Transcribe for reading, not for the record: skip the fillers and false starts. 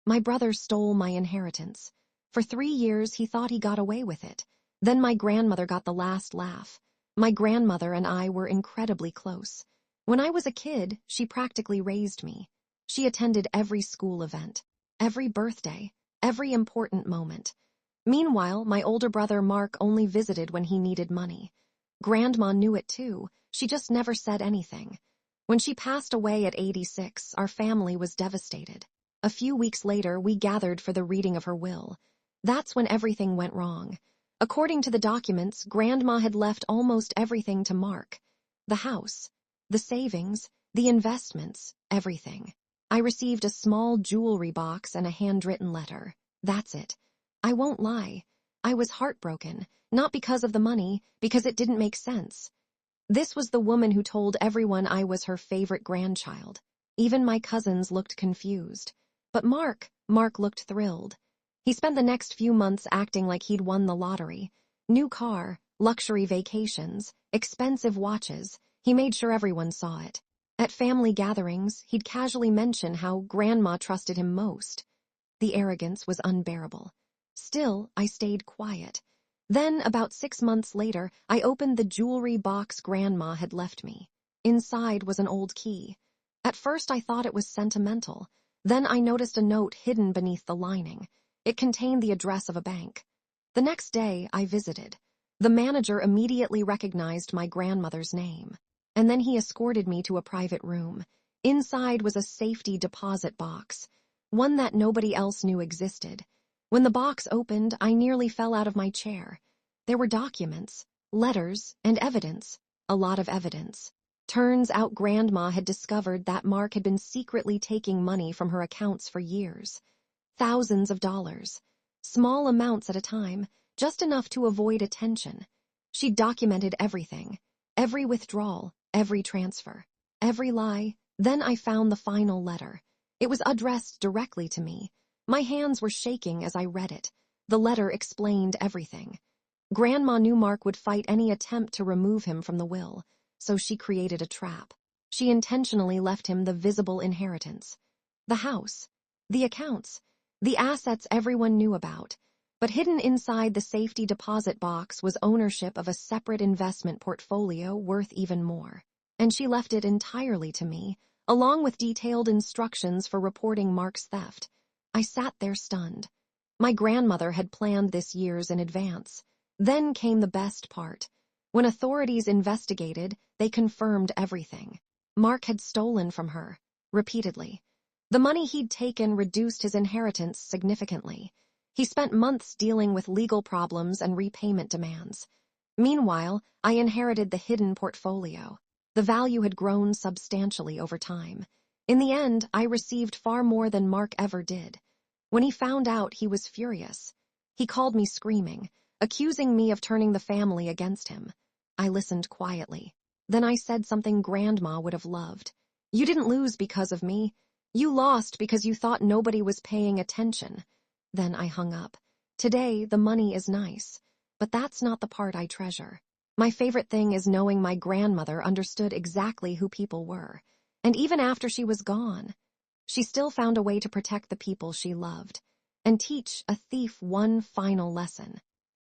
My brother stole my inheritance. For 3 years, he thought he got away with it. Then my grandmother got the last laugh. My grandmother and I were incredibly close. When I was a kid, she practically raised me. She attended every school event, every birthday, every important moment. Meanwhile, my older brother Mark only visited when he needed money. Grandma knew it too. She just never said anything. When she passed away at 86, our family was devastated. A few weeks later, we gathered for the reading of her will. That's when everything went wrong. According to the documents, Grandma had left almost everything to Mark. The house, the savings, the investments, everything. I received a small jewelry box and a handwritten letter. That's it. I won't lie. I was heartbroken, not because of the money, because it didn't make sense. This was the woman who told everyone I was her favorite grandchild. Even my cousins looked confused. But Mark looked thrilled. He spent the next few months acting like he'd won the lottery. New car, luxury vacations, expensive watches. He made sure everyone saw it. At family gatherings, he'd casually mention how Grandma trusted him most. The arrogance was unbearable. Still, I stayed quiet. Then, about 6 months later, I opened the jewelry box Grandma had left me. Inside was an old key. At first, I thought it was sentimental. Then I noticed a note hidden beneath the lining. It contained the address of a bank. The next day, I visited. The manager immediately recognized my grandmother's name. And then he escorted me to a private room. Inside was a safety deposit box, one that nobody else knew existed. When the box opened, I nearly fell out of my chair. There were documents, letters, and evidence. A lot of evidence. Turns out Grandma had discovered that Mark had been secretly taking money from her accounts for years. Thousands of dollars. Small amounts at a time, just enough to avoid attention. She documented everything. Every withdrawal, every transfer, every lie. Then I found the final letter. It was addressed directly to me. My hands were shaking as I read it. The letter explained everything. Grandma knew Mark would fight any attempt to remove him from the will, so she created a trap. She intentionally left him the visible inheritance. The house, the accounts, the assets everyone knew about. But hidden inside the safety deposit box was ownership of a separate investment portfolio worth even more. And she left it entirely to me, along with detailed instructions for reporting Mark's theft. I sat there stunned. My grandmother had planned this years in advance. Then came the best part. When authorities investigated, they confirmed everything. Mark had stolen from her, repeatedly. The money he'd taken reduced his inheritance significantly. He spent months dealing with legal problems and repayment demands. Meanwhile, I inherited the hidden portfolio. The value had grown substantially over time. In the end, I received far more than Mark ever did. When he found out, he was furious. He called me screaming, accusing me of turning the family against him. I listened quietly. Then I said something Grandma would have loved. You didn't lose because of me. You lost because you thought nobody was paying attention. Then I hung up. Today, the money is nice, but that's not the part I treasure. My favorite thing is knowing my grandmother understood exactly who people were. And even after she was gone, she still found a way to protect the people she loved and teach a thief one final lesson.